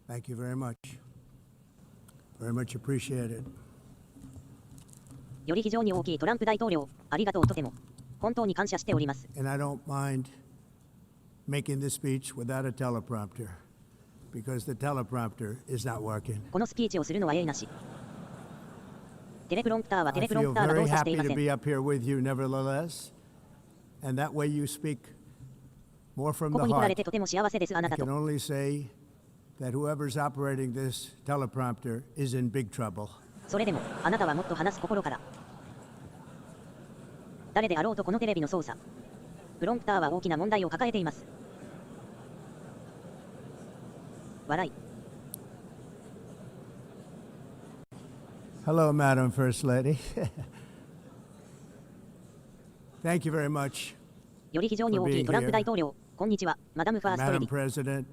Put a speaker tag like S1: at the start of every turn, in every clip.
S1: Thank you very much. Very much appreciated.
S2: より非常に大きいトランプ大統領、ありがとうとても本当に感謝しております。
S1: And I don't mind making this speech without a teleprompter because the teleprompter is not working.
S2: このスピーチをするのはなし。テレプロンプターは
S1: I
S2: テレプロン
S1: feel
S2: プターが動
S1: very
S2: 作してい
S1: happy
S2: ませ
S1: to
S2: ん。
S1: be up here with you nevertheless. And that way you speak more from
S2: こ
S1: the
S2: こに来られ
S1: heart.
S2: てとても幸せです。あ
S1: I
S2: なた
S1: can
S2: と。
S1: only say that whoever's operating this teleprompter is in big trouble.
S2: それでもあなたはもっと話す心から。誰であろうとこのテレビの操作、プロンプターは大きな問題を抱えています。笑い。
S1: Hello, Madam First Lady. Thank you very much.
S2: より非常に大きいトランプ大統領、こんにちは、マダムファーストレデ
S1: Madam
S2: ィ。
S1: President,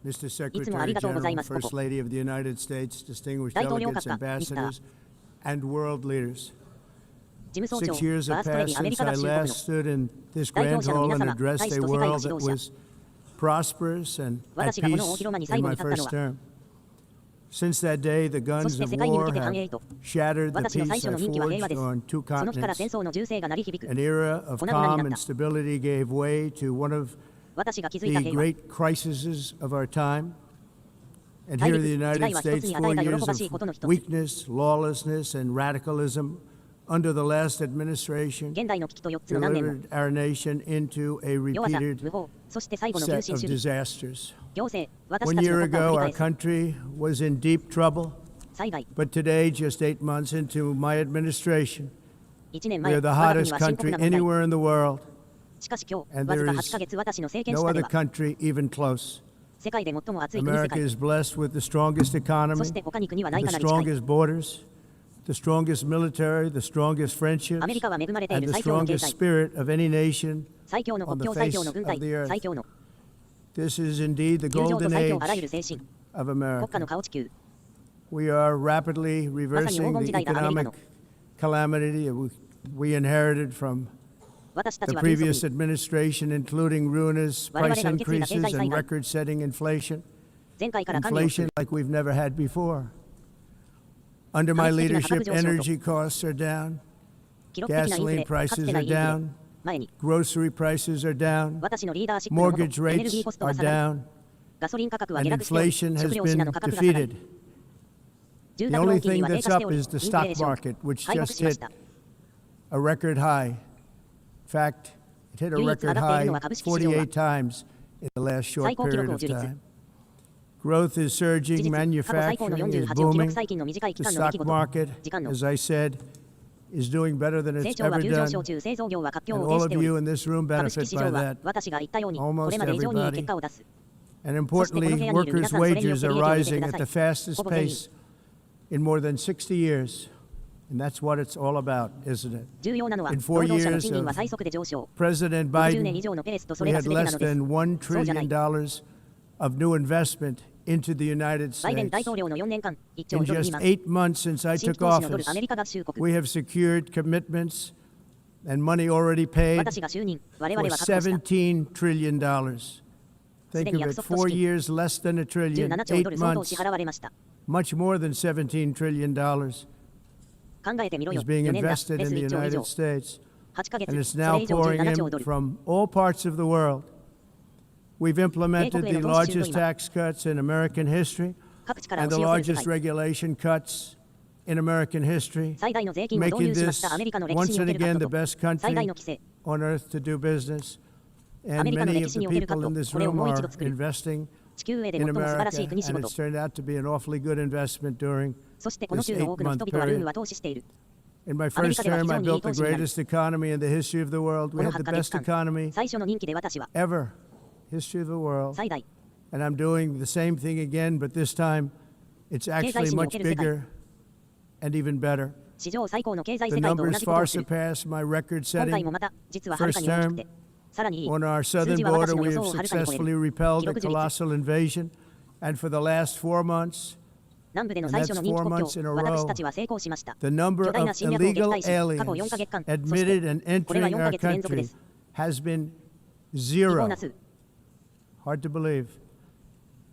S1: Mr.
S2: いつもあり
S1: Secretary
S2: がとうございま
S1: General,
S2: す。こ
S1: First
S2: こ
S1: Lady of the United States, distinguished
S2: 大統領
S1: delegates,
S2: 閣下、ミスター。
S1: ambassadors, and world leaders.
S2: 事務総長、
S1: 6 years
S2: ファー
S1: have
S2: ストレデ
S1: passed
S2: ィアメリ
S1: since
S2: カ
S1: I
S2: 合衆国
S1: last
S2: の
S1: stood in this
S2: 代
S1: grand
S2: 表者の
S1: hall
S2: 皆
S1: and
S2: 様、
S1: addressed
S2: 大
S1: a
S2: 使と世界の
S1: world
S2: 指
S1: that
S2: 導者。
S1: was prosperous and at
S2: 私がこの大
S1: peace
S2: 広間に
S1: in
S2: 最後
S1: my
S2: に立ったの
S1: first
S2: は、
S1: term. Since that day, the
S2: そ
S1: guns
S2: して
S1: of
S2: 世界に向
S1: war
S2: けて繁
S1: have
S2: 栄と、
S1: shattered the
S2: 私の最
S1: peace
S2: 初
S1: I
S2: の任期は平和
S1: forged
S2: です。
S1: on two
S2: その日から戦
S1: continents.
S2: 争の銃声が鳴り響く。
S1: An era of
S2: 粉々に
S1: calm
S2: なっ
S1: and
S2: た。
S1: stability gave way to one of
S2: 私が築いた
S1: the
S2: 平和。
S1: great crises of our time. And
S2: 大
S1: here in
S2: 陸、
S1: the
S2: 時
S1: United
S2: 代は一つ
S1: States,
S2: に与
S1: 4
S2: えた喜
S1: years
S2: ばしいことの一つ。
S1: of weakness, lawlessness, and radicalism under the last administration
S2: 現代の危機と4つの難年も、
S1: delivered our nation into a
S2: 弱さ、
S1: repeated
S2: 無法、そして最後の急
S1: set
S2: 進
S1: of
S2: 主義、
S1: disasters.
S2: 行政、私
S1: 1
S2: たちの
S1: year
S2: 国家を
S1: ago,
S2: 繰
S1: our
S2: り返す。
S1: country was in deep trouble,
S2: 災害、
S1: but today, just 8 months into my administration,
S2: 1年
S1: we
S2: 前、
S1: are the
S2: 我が国
S1: hottest
S2: は深刻
S1: country
S2: な問題。
S1: anywhere in the world,
S2: しかし今日、
S1: and
S2: わず
S1: there
S2: か
S1: is
S2: 8ヶ月私の政権
S1: no
S2: 下で
S1: other
S2: は、
S1: country even close.
S2: 世界で最も熱い国世
S1: America
S2: 界。
S1: is blessed with the strongest
S2: そ
S1: economy,
S2: して他に国はない
S1: the
S2: かなり近い。
S1: strongest borders, the strongest military, the strongest friendships,
S2: アメリカは恵まれてい
S1: and
S2: る
S1: the
S2: 最強の経
S1: strongest
S2: 済、
S1: spirit of any nation
S2: 最強の
S1: on
S2: 国
S1: the
S2: 境、最
S1: face
S2: 強の軍
S1: of the
S2: 隊、
S1: earth.
S2: 最強の
S1: This is indeed the
S2: 友情と
S1: golden
S2: 最強
S1: age
S2: あらゆる精神、
S1: of
S2: 国家
S1: America.
S2: の顔地球。
S1: We are rapidly
S2: まさに黄
S1: reversing
S2: 金
S1: the
S2: 時代だ、アメリカ
S1: economic
S2: の。
S1: calamity that we inherited from
S2: 私た
S1: the
S2: ちは急速
S1: previous
S2: に
S1: administration, including ruinous
S2: 我々
S1: price
S2: が受け継いだ経済
S1: increases
S2: 災
S1: and
S2: 害、
S1: record-setting inflation.
S2: 前回から管理をす
S1: Inflation
S2: る
S1: like we've never had before. Under my
S2: 過激な価
S1: leadership,
S2: 格上昇と
S1: energy costs are down,
S2: 記録的なインフレ、
S1: gasoline
S2: かつ
S1: prices
S2: てない
S1: are
S2: インフレ
S1: down,
S2: 前に
S1: grocery prices are down,
S2: 私のリーダーシップのもと
S1: mortgage
S2: エネルギー
S1: rates
S2: コストが
S1: are
S2: 下がり
S1: down,
S2: ガソリン価格は
S1: and
S2: 下落しており
S1: inflation has
S2: 食料品
S1: been
S2: の価格が下がり
S1: defeated.
S2: 住
S1: The
S2: 宅ロー
S1: only
S2: 金利
S1: thing
S2: は低
S1: that's
S2: 下して
S1: up
S2: おりイン
S1: is the
S2: フレー
S1: stock
S2: ション
S1: market, which
S2: 敗北
S1: just
S2: しまし
S1: hit
S2: た
S1: a record high. In fact, it hit a
S2: 唯一
S1: record
S2: 上がっている
S1: high
S2: のは株式市場は
S1: 48 times in the last short
S2: 最高記
S1: period
S2: 録を
S1: of
S2: 樹立
S1: time. Growth is
S2: 事
S1: surging,
S2: 実過去最高の
S1: manufacturing is
S2: 48を記録
S1: booming.
S2: 最近の短い期
S1: The
S2: 間の出来
S1: stock
S2: 事
S1: market,
S2: 時間の
S1: as I said, is doing better than
S2: 成
S1: it's
S2: 長は
S1: ever
S2: 急上
S1: done.
S2: 昇中製造業は活況
S1: And
S2: を呈
S1: all
S2: し
S1: of
S2: ており
S1: you in this room
S2: 株式
S1: benefit
S2: 市
S1: by
S2: 場は
S1: that.
S2: 私が言ったようにこ
S1: Almost
S2: れまで以上にいい
S1: everybody.
S2: 結果を出す
S1: And
S2: そしてこの部
S1: importantly,
S2: 屋にいる皆
S1: workers'
S2: さんそれによっ
S1: wages
S2: て
S1: are
S2: 利益を得て
S1: rising
S2: くだ
S1: at
S2: さ
S1: the
S2: い
S1: fastest
S2: ほぼ全員
S1: pace in more than 60 years. And that's what it's all about, isn't it?
S2: 重要なのは
S1: In
S2: 労
S1: 4
S2: 働者の
S1: years
S2: 賃金は
S1: of
S2: 最速で上昇
S1: President
S2: 60年以
S1: Biden,
S2: 上のペレスとそ
S1: we
S2: れが
S1: had
S2: 全てな
S1: less
S2: のです
S1: than $1
S2: そうじゃない
S1: trillion of new investment into the United
S2: バイデン
S1: States.
S2: 大統領の4年間1兆
S1: In
S2: ドルに
S1: just
S2: ます
S1: 8 months since I
S2: 新
S1: took
S2: 規投資のドル
S1: office,
S2: アメリカ合衆国
S1: we have secured commitments and money already paid
S2: 私が就任我々
S1: for
S2: は確保した
S1: $17 trillion. Think of it, 4 years, less than a trillion,
S2: 17兆ド
S1: 8
S2: ル相当支
S1: months,
S2: 払われました
S1: much more than $17 trillion
S2: 考えてみろ
S1: is
S2: よ
S1: being
S2: 4年だ
S1: invested
S2: レ
S1: in
S2: ス
S1: the
S2: 1兆以上
S1: United States.
S2: 8ヶ月
S1: And it's
S2: それ
S1: now
S2: 以上
S1: pouring
S2: 17兆
S1: in
S2: ドル
S1: from all parts of the world. We've implemented the
S2: 米国への投資中
S1: largest
S2: と今
S1: tax cuts in American history
S2: 各地から
S1: and
S2: 押
S1: the
S2: し寄せる世
S1: largest
S2: 界
S1: regulation cuts in American history,
S2: 最大の税金を導
S1: making
S2: 入しまし
S1: this
S2: たアメリカの歴
S1: once
S2: 史にお
S1: and
S2: けるカ
S1: again
S2: ッ
S1: the
S2: トと
S1: best
S2: 最大
S1: country
S2: の規制
S1: on earth to do business.
S2: ア
S1: And
S2: メリカの
S1: many
S2: 歴
S1: of
S2: 史
S1: the
S2: におけるカ
S1: people
S2: ッ
S1: in
S2: ト
S1: this
S2: これを
S1: room
S2: もう一
S1: are
S2: 度作る
S1: investing
S2: 地球上で
S1: in
S2: 最も素晴ら
S1: America,
S2: しい国仕
S1: and
S2: 事
S1: it's turned out to be an awfully good investment during
S2: そしてこの
S1: this
S2: 州の多くの人
S1: 8-month
S2: 々はルーム
S1: period.
S2: は投資している
S1: In my
S2: アメリ
S1: first
S2: カでは
S1: term,
S2: 非
S1: I
S2: 常にいい
S1: built the
S2: 投資になる
S1: greatest economy in the history of the world.
S2: こ
S1: We
S2: の
S1: had
S2: 8
S1: the
S2: ヶ月
S1: best
S2: 間
S1: economy
S2: 最初の任期で私は
S1: ever, history of the world.
S2: 最大
S1: And I'm doing the same thing again, but this time it's actually much bigger and even better.
S2: 史上最高の経済
S1: The
S2: 世界と同
S1: numbers
S2: じこと
S1: far
S2: をする
S1: surpass my
S2: 今回
S1: record-setting
S2: もまた実ははるかに大きくてさらにいい
S1: on our
S2: 数
S1: southern
S2: 字は私
S1: border.
S2: の
S1: We
S2: 予
S1: have
S2: 想をはるかに超え
S1: successfully
S2: る
S1: repelled
S2: 記
S1: a
S2: 録樹立
S1: colossal invasion, and for the last 4 months,
S2: 南部での
S1: and
S2: 最初
S1: that's
S2: の人気
S1: 4
S2: 国
S1: months in a
S2: 境私
S1: row,
S2: たちは成功しました
S1: the number
S2: 巨大
S1: of
S2: な侵略を撃
S1: illegal
S2: 退し過去4
S1: aliens
S2: ヶ月間そして
S1: admitted and
S2: これは
S1: entering
S2: 4ヶ
S1: our
S2: 月連続で
S1: country
S2: す
S1: has been
S2: 非常
S1: zero.
S2: な数
S1: Hard to believe.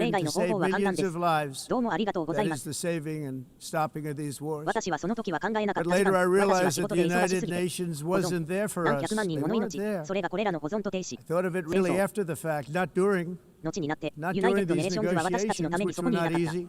S2: れ以
S1: hoping
S2: 外
S1: to
S2: の方
S1: save
S2: 法は簡単
S1: millions
S2: です。
S1: of lives.
S2: どうもありがとうござい
S1: That
S2: ま
S1: is
S2: す。
S1: the saving and stopping of these wars.
S2: 私はその時は考えなかっ
S1: But
S2: た時間、
S1: later I
S2: 私は
S1: realized
S2: 仕
S1: that
S2: 事
S1: the
S2: で忙しす
S1: United
S2: ぎて、
S1: Nations
S2: 保存
S1: wasn't there for
S2: 何
S1: us.
S2: 百万
S1: They
S2: 人もの
S1: weren't
S2: 命、
S1: there.
S2: それがこれらの保存と停止。
S1: I thought of it
S2: 戦
S1: really
S2: 争
S1: after the fact, not during.
S2: 後になって、
S1: Not
S2: ユナイテ
S1: during
S2: ッド・ネ
S1: these
S2: ーションズは私たちの
S1: negotiations,
S2: ために
S1: which
S2: そ
S1: were
S2: こにいな
S1: not
S2: かった。
S1: easy.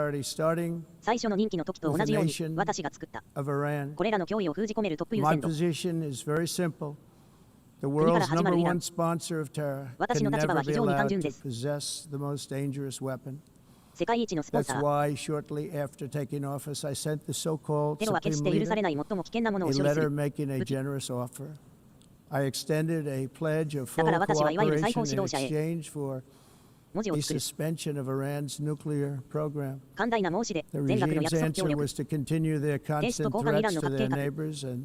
S1: priority starting
S2: 最初の任期の時と同じように、私が作った。
S1: of Iran.
S2: これらの脅威を封じ込めるトップ優
S1: My
S2: 先度。
S1: position is very simple. The
S2: 国から
S1: world's
S2: 始まる
S1: number
S2: イラン。
S1: one sponsor of terror
S2: 私
S1: can
S2: の立場
S1: never
S2: は
S1: be
S2: 非常に単
S1: allowed
S2: 純
S1: to
S2: です。
S1: possess the most dangerous weapon.
S2: 世界一のスポン
S1: That's
S2: サー。
S1: why shortly after taking office, I sent the so-called
S2: テロは決し
S1: supreme
S2: て許され
S1: leader
S2: ない最も危険なものを
S1: a
S2: 処理す
S1: letter
S2: る。
S1: making a generous offer. I extended a pledge of
S2: だ
S1: full
S2: から私はいわゆる最高
S1: cooperation
S2: 指
S1: in
S2: 導者へ
S1: exchange for
S2: 文字を
S1: the
S2: 作る。
S1: suspension of Iran's nuclear program.
S2: 寛大な申し出、
S1: The
S2: 全額の
S1: regime's
S2: 約束協
S1: answer
S2: 力。
S1: was to continue their
S2: 原子と
S1: constant
S2: 交換イラン
S1: threats
S2: の
S1: to
S2: 核計
S1: their
S2: 画。
S1: neighbors and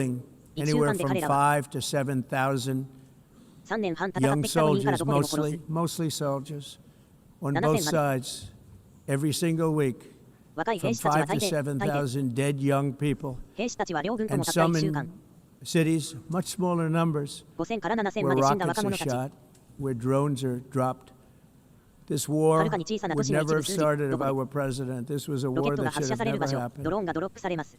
S1: killing
S2: 1週
S1: anywhere
S2: 間で
S1: from
S2: 彼らは
S1: 5 to 7,000
S2: 3年半戦っ
S1: young
S2: てきた5人から
S1: soldiers,
S2: どこでも殺す。
S1: mostly soldiers, on
S2: 7,000
S1: both sides, every single week,
S2: 若い兵
S1: from
S2: 士たちは
S1: 5 to
S2: 大抵、
S1: 7,000 dead young people,
S2: 兵士たちは両軍とも
S1: and
S2: たった
S1: some
S2: 1週
S1: in
S2: 間、
S1: cities, much smaller numbers,
S2: 5000から7000
S1: where
S2: まで死んだ
S1: rockets
S2: 若
S1: are
S2: 者たち。
S1: shot, where drones are dropped. This war
S2: はるかに小さな都
S1: would
S2: 市の一
S1: never
S2: 部
S1: have
S2: 数字、
S1: started
S2: ど
S1: if
S2: こ
S1: I
S2: で
S1: were president. This was a
S2: ロケッ
S1: war
S2: トが
S1: that
S2: 発
S1: should
S2: 射
S1: have
S2: される
S1: never
S2: 場所、ド
S1: happened.
S2: ローンがドロップされます。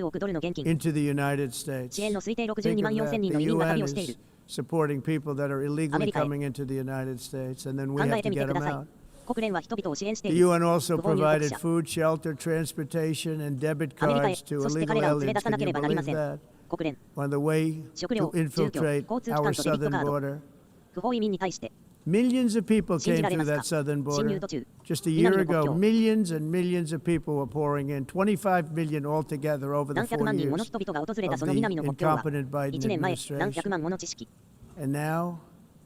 S2: 20億ドルの現金。
S1: into the United States.
S2: 支援の推定
S1: Think
S2: 62
S1: of
S2: 万
S1: that.
S2: 4000人
S1: The
S2: の移民が
S1: UN
S2: 旅をしている。
S1: is supporting people that are illegally
S2: アメリカへ。
S1: coming into the United States, and then we
S2: 考
S1: have
S2: えて
S1: to
S2: みて
S1: get
S2: く
S1: them
S2: ださい
S1: out.
S2: 国連は人々を支援してい
S1: The
S2: る。
S1: UN also
S2: 不法入国
S1: provided
S2: 者
S1: food, shelter, transportation, and debit
S2: アメリカへ、
S1: cards to
S2: そして
S1: illegal
S2: 彼らを連れ出
S1: aliens.
S2: さな
S1: Can
S2: け
S1: you
S2: ればなりま
S1: believe
S2: せん。
S1: that?
S2: 国連、
S1: On the way
S2: 食料、
S1: to
S2: 住居、
S1: infiltrate
S2: 交通機
S1: our
S2: 関とデビット
S1: southern
S2: カード。
S1: border.
S2: 不法移民に対して、
S1: Millions of people
S2: 信じ
S1: came
S2: られ
S1: through
S2: ます
S1: that
S2: か
S1: southern
S2: 侵入
S1: border.
S2: 途中、
S1: Just a
S2: 南
S1: year
S2: の国
S1: ago,
S2: 境、
S1: millions and millions of people were pouring in, 25 million altogether over the
S2: 何百
S1: 4
S2: 万人もの
S1: years
S2: 人々が訪れた
S1: of
S2: その
S1: the
S2: 南の国境は、
S1: incompetent Biden
S2: 1年前、何百
S1: administration.
S2: 万もの知識。
S1: And now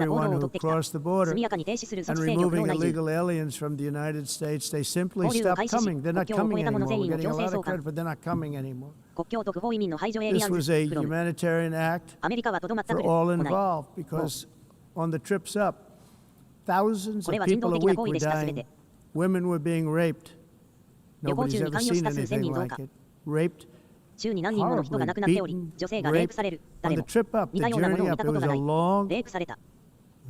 S2: な行動
S1: everyone
S2: を
S1: who
S2: とってきた。
S1: crossed the border
S2: 速やかに停止する措
S1: and
S2: 置勢力の
S1: removing
S2: 内住。
S1: illegal aliens from the United States. They simply
S2: 交流を
S1: stopped
S2: 開始し、
S1: coming. They're
S2: 国
S1: not
S2: 境を越
S1: coming
S2: えた者
S1: anymore.
S2: 全
S1: We're
S2: 員の
S1: getting
S2: 強
S1: a
S2: 制
S1: lot
S2: 送
S1: of
S2: 還。
S1: credit, but they're not coming anymore.
S2: 国境と不法移民の排除エリア
S1: This
S2: ンズ
S1: was a
S2: フロム。
S1: humanitarian act
S2: アメリカはとどまった
S1: for
S2: く
S1: all
S2: 行い。
S1: involved because on the trips up, thousands
S2: これ
S1: of
S2: は人道
S1: people a
S2: 的な
S1: week
S2: 行為
S1: were
S2: でしたすべ
S1: dying.
S2: て。
S1: Women were being raped.
S2: 旅行
S1: Nobody's
S2: 中に
S1: ever
S2: 関与
S1: seen
S2: した数1000
S1: anything
S2: 人増
S1: like
S2: 加。
S1: it. Raped,
S2: 週に何人もの人が亡くなっ
S1: horribly
S2: ており、
S1: beaten,
S2: 女性がレイプされる。
S1: raped.
S2: 誰
S1: On
S2: も
S1: the trip up,
S2: 似
S1: the
S2: たようなものを
S1: journey
S2: 見
S1: up,
S2: た
S1: it
S2: こと
S1: was
S2: が
S1: a
S2: ない。
S1: long,
S2: レイプされた。
S1: it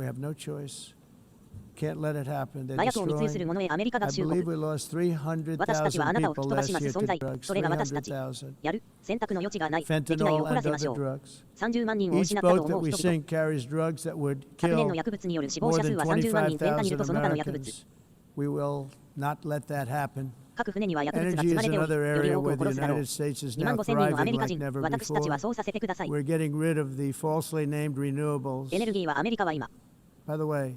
S1: We have no choice. Can't let it happen. They're
S2: 麻薬を密輸する
S1: destroying.
S2: 者へアメリカ
S1: I
S2: 合衆
S1: believe
S2: 国。
S1: we lost
S2: 私たちはあなたを吹
S1: 300,000
S2: き飛ばし
S1: people
S2: ま
S1: last
S2: す
S1: year
S2: 存
S1: to
S2: 在。
S1: drugs.
S2: それが私たち。
S1: 300,000.
S2: やる選択の余地がない。できないを
S1: Fentanyl
S2: 怒ら
S1: and
S2: せまし
S1: other
S2: ょう。
S1: drugs.
S2: 30万人を
S1: Each
S2: 失ったと
S1: boat
S2: 思
S1: that
S2: う
S1: we
S2: 人々。
S1: sink carries drugs that would
S2: 昨年の
S1: kill
S2: 薬物による死亡
S1: more
S2: 者数
S1: than
S2: は30万人、年間にいるとその他の薬物。
S1: 25,000 Americans. We will not let that happen.
S2: 各船には薬物が
S1: Energy
S2: 積ま
S1: is
S2: れており、
S1: another
S2: より
S1: area
S2: 多くを
S1: where the
S2: 殺すだろう。
S1: United States is
S2: 2万
S1: now
S2: 5千人のアメリ
S1: thriving
S2: カ
S1: like
S2: 人、
S1: never
S2: 私たちは
S1: before.
S2: そうさせてください。
S1: We're getting rid of the falsely named renewables.
S2: エネルギーはアメリカは今、
S1: By the way,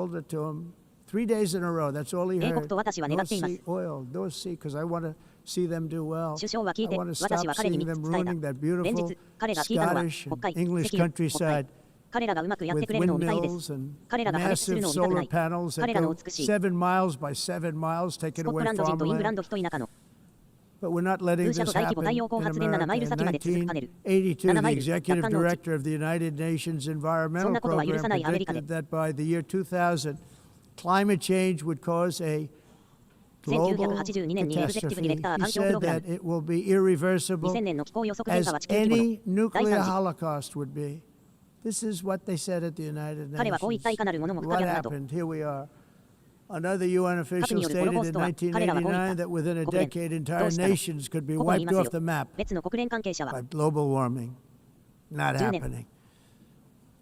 S1: told it to him 3 days in a row. That's all he
S2: 英国
S1: heard.
S2: と私は願っています。
S1: North Sea oil, North Sea, because I want to see them do well.
S2: 首相は聞い
S1: I
S2: て、
S1: want to
S2: 私
S1: stop
S2: は彼に
S1: seeing
S2: 伝
S1: them
S2: えた。
S1: ruining that
S2: 連
S1: beautiful
S2: 日、彼が聞いたのは、
S1: Scottish
S2: 北
S1: and
S2: 海、
S1: English
S2: 石油、北
S1: countryside
S2: 海。彼らがうまくやって
S1: with
S2: くれるのを見たいで
S1: windmills
S2: す。
S1: and
S2: 彼らが破裂する
S1: massive
S2: のを見たくな
S1: solar
S2: い。
S1: panels
S2: 彼
S1: that
S2: らの
S1: go
S2: 美しい。
S1: 7 miles by 7 miles,
S2: ス
S1: taking
S2: コット
S1: away
S2: ランド人とイングラン
S1: farmland.
S2: ド人田舎の
S1: But we're not letting
S2: 風車
S1: this
S2: と大規模
S1: happen
S2: 太
S1: in
S2: 陽光発電7マイル
S1: America.
S2: 先
S1: In
S2: まで続かねる。
S1: 1982, the
S2: 7マイル、
S1: executive
S2: 奪還のうち。
S1: director of the United Nations
S2: そん
S1: Environmental
S2: なことは許
S1: Program
S2: さないアメリカで。
S1: predicted that by the year 2000, climate change would cause a global
S2: 1982年にエグゼクティブディレクター
S1: catastrophe. He
S2: 環境プロ
S1: said
S2: グラム
S1: that it will be irreversible
S2: 2000年の気候予測変
S1: as
S2: 化は地球規模の
S1: any
S2: 第
S1: nuclear
S2: 3次
S1: holocaust would be. This is what they said at the United
S2: 彼はこういったい
S1: Nations.
S2: かなるものも不可
S1: What
S2: 逆だと。
S1: happened? Here we are. Another UN official
S2: によるホロ
S1: stated
S2: コース
S1: in
S2: トは彼らはこう言った。
S1: 1989 that within a
S2: 国連
S1: decade,
S2: ど
S1: entire
S2: うしたの
S1: nations could be
S2: ここにい
S1: wiped
S2: ます
S1: off
S2: よ
S1: the map
S2: 別の国連関係者は
S1: by global warming. Not
S2: 10年
S1: happening.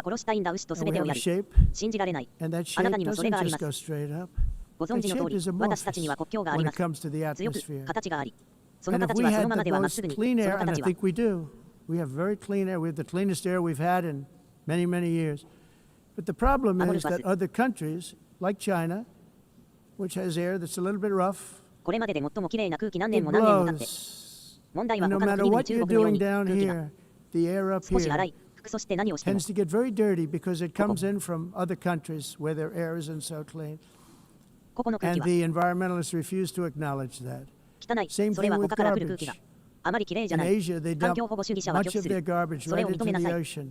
S2: は殺したいんだ。牛と
S1: And
S2: 全
S1: we
S2: てを
S1: have
S2: や
S1: a
S2: る。
S1: shape,
S2: 信じられない。
S1: and that
S2: あな
S1: shape
S2: たにもそれ
S1: doesn't
S2: があり
S1: just
S2: ます。
S1: go straight up.
S2: ご存
S1: That
S2: 知の通
S1: shape
S2: り、
S1: is
S2: 私たちに
S1: amorphous
S2: は国境があり
S1: when
S2: ま
S1: it
S2: す。
S1: comes to the
S2: 強く
S1: atmosphere.
S2: 形があり、その
S1: And if
S2: 形
S1: we
S2: はその
S1: had
S2: まま
S1: the
S2: ではまっす
S1: most
S2: ぐに、
S1: clean
S2: そ
S1: air,
S2: の
S1: and I
S2: 形は
S1: think we do, we have very clean air. We have the cleanest air we've had in many, many years. But the problem is that other countries, like China, which has air that's a little bit rough,
S2: これまでで最もきれいな空気何
S1: it
S2: 年も何年も経って、
S1: blows.
S2: 問題は
S1: And no
S2: 他の
S1: matter
S2: 国々
S1: what
S2: 中
S1: you're
S2: 国のよう
S1: doing
S2: に
S1: down
S2: 空気が
S1: here, the air up
S2: 少し洗
S1: here
S2: い、服そして何をしても
S1: tends to get very dirty because it comes in from other countries where their air isn't so clean.
S2: ここの空気
S1: And
S2: は
S1: the environmentalists refuse to acknowledge that.
S2: 汚い、
S1: Same
S2: それ
S1: thing
S2: は
S1: with
S2: 他から来る空気
S1: garbage.
S2: があまりきれいじゃ
S1: In
S2: ない。
S1: Asia, they
S2: 環
S1: dump
S2: 境保護主義者は拒
S1: much
S2: 否
S1: of
S2: す
S1: their
S2: る。
S1: garbage
S2: それ
S1: right
S2: を認
S1: into
S2: めな
S1: the
S2: さい。
S1: ocean.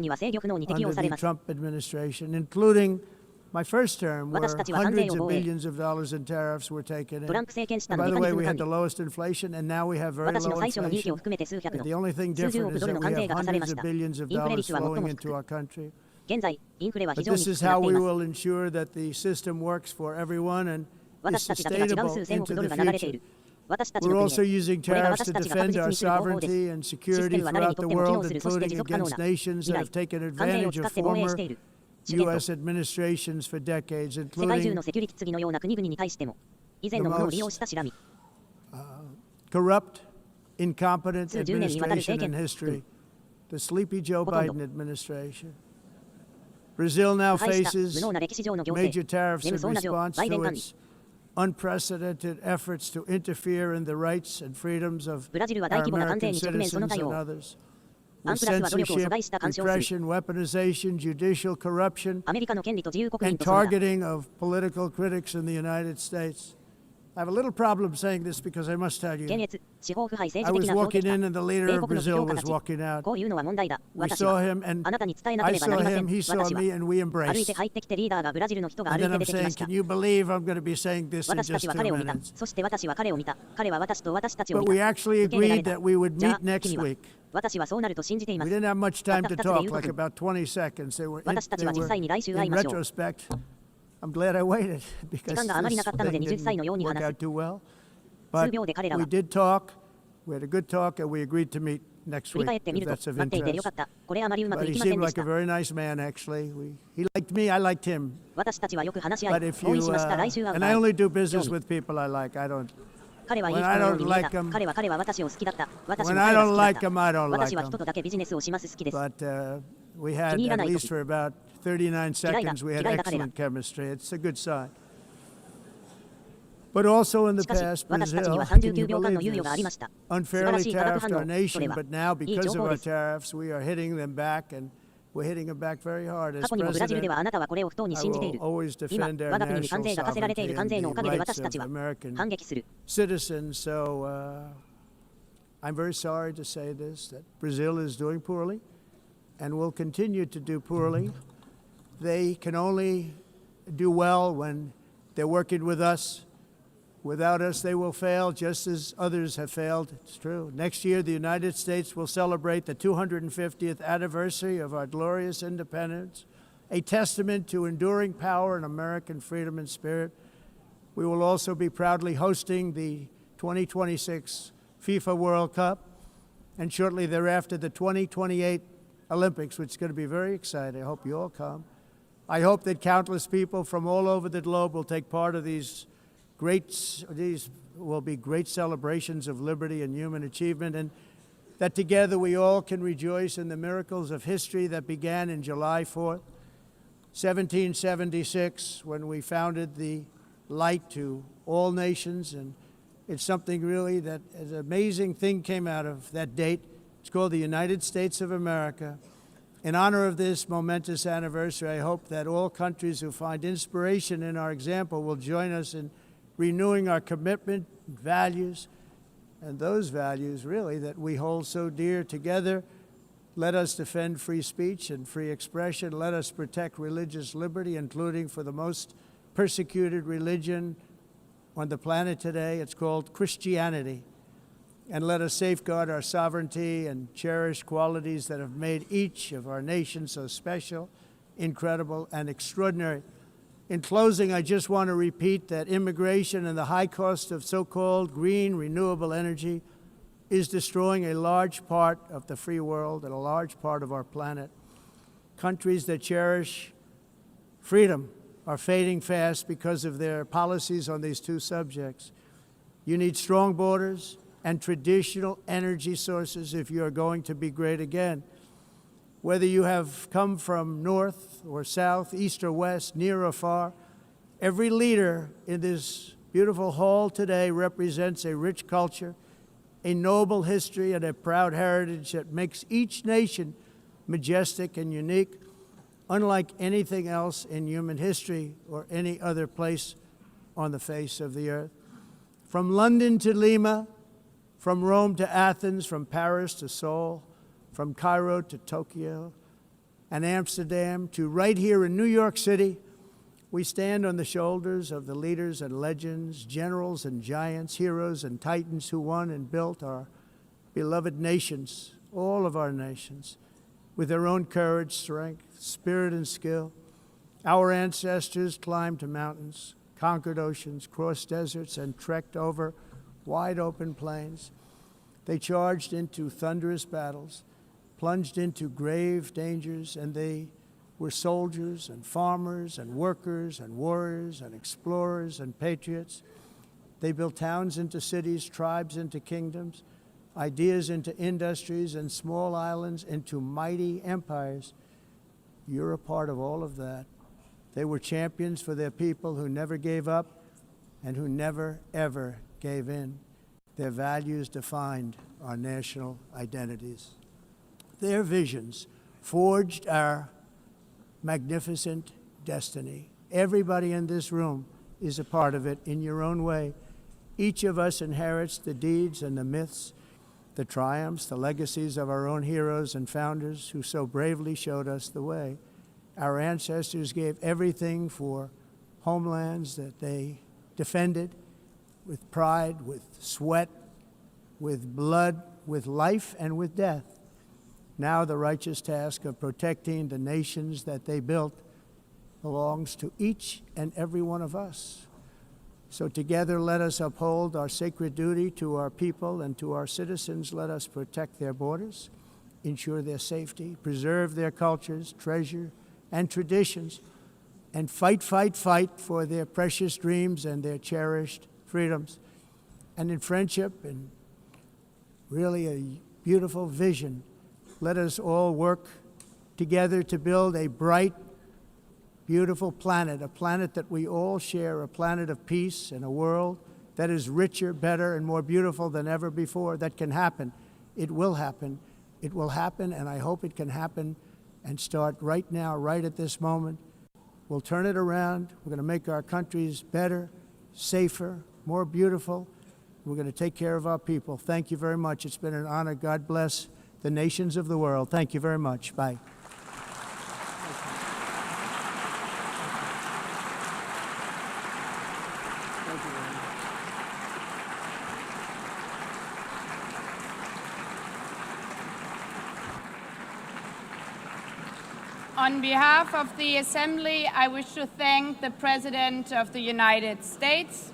S2: ちには制御不能に適
S1: under
S2: 用され
S1: the
S2: ます。
S1: Trump administration, including my first term, where
S2: 私たちは関税を
S1: hundreds of
S2: 防衛。
S1: billions of dollars in tariffs were taken
S2: トラン
S1: in.
S2: プ政権下
S1: And
S2: の
S1: by
S2: メ
S1: the
S2: カニ
S1: way,
S2: ズム
S1: we
S2: 管
S1: had
S2: 理。
S1: the lowest inflation, and now we have very
S2: 私の
S1: low
S2: 最初の利益を
S1: inflation.
S2: 含めて数百
S1: But
S2: の
S1: the only thing
S2: 数十
S1: different
S2: 億
S1: is
S2: ドル
S1: that
S2: の
S1: we
S2: 関税
S1: have
S2: が課され
S1: hundreds
S2: まし
S1: of
S2: た。
S1: billions of
S2: インフレ
S1: dollars
S2: 率は最
S1: flowing
S2: も
S1: into
S2: 低く、
S1: our country.
S2: 現在、インフレは非
S1: But
S2: 常に
S1: this
S2: 低
S1: is
S2: くな
S1: how
S2: ってい
S1: we
S2: ます。
S1: will ensure that the system works for everyone and
S2: 私
S1: is
S2: たちだけが違う
S1: sustainable
S2: 数千
S1: into
S2: 億ドル
S1: the
S2: が流れてい
S1: future.
S2: る。私たちの
S1: We're
S2: 国
S1: also
S2: へ。
S1: using
S2: これが
S1: tariffs
S2: 私
S1: to
S2: たちが
S1: defend
S2: 確実
S1: our
S2: にする方法です。
S1: sovereignty and
S2: シス
S1: security
S2: テムは誰に
S1: throughout
S2: と
S1: the
S2: っても機能
S1: world,
S2: する、そして
S1: including
S2: 持続可能
S1: against
S2: な
S1: nations
S2: 未
S1: that
S2: 来。
S1: have taken
S2: 関税を
S1: advantage
S2: 使
S1: of
S2: って防衛し
S1: former
S2: ている。主権と
S1: U.S. administrations for decades,
S2: 世界中
S1: including
S2: のセキュリティ次のような国々に対しても、以前のものを利用したしらみ、
S1: corrupt, incompetent
S2: 数十年にわたる
S1: administration
S2: 政
S1: in
S2: 権
S1: history, the sleepy Joe
S2: ほとんど
S1: Biden administration. Brazil now
S2: 腐敗した無
S1: faces
S2: 能な歴史上の行
S1: major
S2: 政
S1: tariffs
S2: 眠
S1: in
S2: そうなジョー
S1: response
S2: バイデン
S1: to
S2: 管理
S1: its unprecedented efforts to interfere in the rights and freedoms of
S2: ブラジルは
S1: our
S2: 大規模な関税
S1: American
S2: に直面その
S1: citizens
S2: 対
S1: and
S2: 応
S1: others.
S2: アン
S1: With
S2: プラスは努力を阻
S1: censorship,
S2: 害した干渉する
S1: repression, weaponization, judicial corruption,
S2: アメリカの権利と自由国民
S1: and
S2: とその他
S1: targeting of political critics in the United States. I have a little problem saying this because I must tell
S2: 検
S1: you,
S2: 閲司法腐敗
S1: I
S2: 政治
S1: was
S2: 的な標
S1: walking
S2: 的
S1: in
S2: 化
S1: and the leader
S2: 米
S1: of
S2: 国の
S1: Brazil
S2: 布教家
S1: was
S2: たち
S1: walking out.
S2: こういうのは問題だ
S1: We
S2: 私
S1: saw
S2: は
S1: him and
S2: あなたに伝えなけ
S1: I
S2: ればな
S1: saw
S2: りませ
S1: him,
S2: ん
S1: he saw
S2: 私は
S1: me, and we
S2: 歩い
S1: embraced.
S2: て入ってきてリーダーがブラジルの人が
S1: And
S2: 歩い
S1: then
S2: て
S1: I'm
S2: 出てきま
S1: saying,
S2: した
S1: can you believe I'm going to be saying this in
S2: 私た
S1: just
S2: ちは
S1: 2
S2: 彼を見た
S1: minutes?
S2: そして私は彼を見た彼は私と私たちを
S1: But
S2: 見
S1: we
S2: た
S1: actually
S2: 受け入れられ
S1: agreed
S2: た
S1: that we would
S2: じゃ
S1: meet
S2: あ
S1: next
S2: 君は
S1: week.
S2: 私はそうなると信じていま
S1: We
S2: す
S1: didn't have much time to
S2: たった2つで言
S1: talk,
S2: うと
S1: like about 20 seconds. They were
S2: 私たちは実際に来週会い
S1: in
S2: ましょう
S1: retrospect. I'm glad I waited
S2: 時
S1: because
S2: 間があまりな
S1: this
S2: かったので
S1: thing
S2: 20歳のよう
S1: didn't
S2: に
S1: work
S2: 話す
S1: out too well.
S2: 数
S1: But
S2: 秒で彼ら
S1: we
S2: は
S1: did talk. We had a good talk, and we agreed to meet next
S2: 振り
S1: week
S2: 返ってみ
S1: if
S2: ると
S1: that's of
S2: 待っていてよか
S1: interest.
S2: ったこれあまりうまく
S1: But
S2: い
S1: he
S2: きません
S1: seemed
S2: でし
S1: like a
S2: た
S1: very nice man, actually. He liked me, I liked him.
S2: 私たちはよく話し合
S1: But
S2: い
S1: if
S2: 合
S1: you,
S2: 意しました来週会う
S1: and
S2: 場
S1: I
S2: 合
S1: only do business
S2: 興味
S1: with people I like. I don't.
S2: 彼はいい
S1: When
S2: 人
S1: I
S2: のよう
S1: don't
S2: に見え
S1: like
S2: た
S1: him,
S2: 彼は私を好きだった私も
S1: when I
S2: 彼が
S1: don't
S2: 好きだっ
S1: like
S2: た
S1: him, I don't
S2: 私
S1: like
S2: は
S1: him.
S2: 人とだけビジネスをします好きです
S1: But we had,
S2: 気に入ら
S1: at
S2: ない
S1: least
S2: 時
S1: for about 39 seconds, we had
S2: 嫌いだ彼ら
S1: excellent chemistry. It's a good sign. But also in the
S2: しかし
S1: past,
S2: 私たちに
S1: Brazil,
S2: は
S1: can you
S2: 39秒間の猶
S1: believe
S2: 予がありま
S1: this?
S2: した素晴ら
S1: Unfairly
S2: しい化学
S1: tariffed
S2: 反
S1: our
S2: 応それ
S1: nation,
S2: は
S1: but now
S2: いい
S1: because
S2: 情
S1: of
S2: 報
S1: our
S2: です
S1: tariffs, we are hitting them back, and we're hitting them back very hard. As
S2: 過去にもブラジルで
S1: president,
S2: はあなたはこれを不当に
S1: I
S2: 信じてい
S1: will
S2: る
S1: always
S2: 今
S1: defend our
S2: 我が国に
S1: national
S2: 関税が課せられている
S1: sovereignty
S2: 関税
S1: and
S2: の
S1: the
S2: おかげで
S1: rights
S2: 私た
S1: of
S2: ちは
S1: American
S2: 反撃する
S1: citizens. So I'm very sorry to say this, that Brazil is doing poorly and will continue to do poorly. They can only do well when they're working with us. Without us, they will fail, just as others have failed. It's true. Next year, the United States will celebrate the 250th anniversary of our glorious independence, a testament to enduring power and American freedom and spirit. We will also be proudly hosting the 2026 FIFA World Cup, and shortly thereafter, the 2028 Olympics, which is going to be very exciting. I hope you all come. I hope that countless people from all over the globe will take part of these will be great celebrations of liberty and human achievement, and that together we all can rejoice in the miracles of history that began in July 4th, 1776, when we founded the light to all nations. And it's something really that an amazing thing came out of that date. It's called the United States of America. In honor of this momentous anniversary, I hope that all countries who find inspiration in our example will join us in renewing our commitment, values, and those values really that we hold so dear together. Let us defend free speech and free expression. Let us protect religious liberty, including for the most persecuted religion on the planet today. It's called Christianity. And let us safeguard our sovereignty and cherish qualities that have made each of our nations so special, incredible, and extraordinary. In closing, I just want to repeat that immigration and the high cost of so-called green renewable energy is destroying a large part of the free world and a large part of our planet. Countries that cherish freedom are fading fast because of their policies on these two subjects. You need strong borders and traditional energy sources if you are going to be great again. Whether you have come from north or south, east or west, near or far, every leader in this beautiful hall today represents a rich culture, a noble history, and a proud heritage that makes each nation majestic and unique, unlike anything else in human history or any other place on the face of the earth. From London to Lima, from Rome to Athens, from Paris to Seoul, from Cairo to Tokyo and Amsterdam to right here in New York City, we stand on the shoulders of the leaders and legends, generals and giants, heroes and titans who won and built our beloved nations, all of our nations, with their own courage, strength, spirit, and skill. Our ancestors climbed mountains, conquered oceans, crossed deserts, and trekked over wide open plains. They charged into thunderous battles, plunged into grave dangers, and they were soldiers and farmers and workers and warriors and explorers and patriots. They built towns into cities, tribes into kingdoms, ideas into industries, and small islands into mighty empires. You're a part of all of that. They were champions for their people who never gave up and who never, ever gave in. Their values defined our national identities. Their visions forged our magnificent destiny. Everybody in this room is a part of it in your own way. Each of us inherits the deeds and the myths, the triumphs, the legacies of our own heroes and founders who so bravely showed us the way. Our ancestors gave everything for homelands that they defended with pride, with sweat, with blood, with life, and with death. Now the righteous task of protecting the nations that they built belongs to each and every one of us. So together let us uphold our sacred duty to our people and to our citizens. Let us protect their borders, ensure their safety, preserve their cultures, treasure, and traditions, and fight, fight, fight for their precious dreams and their cherished freedoms. And in friendship and really a beautiful vision, let us all work together to build a bright, beautiful planet, a planet that we all share, a planet of peace and a world that is richer, better, and more beautiful than ever before. That can happen. It will happen. It will happen, and I hope it can happen and start right now, right at this moment. We'll turn it around. We're going to make our countries better, safer, more beautiful. We're going to take care of our people. Thank you very much. It's been an honor. God bless the nations of the world. Thank you very much. Bye.
S3: On behalf of the Assembly, I wish to thank the President of the United States,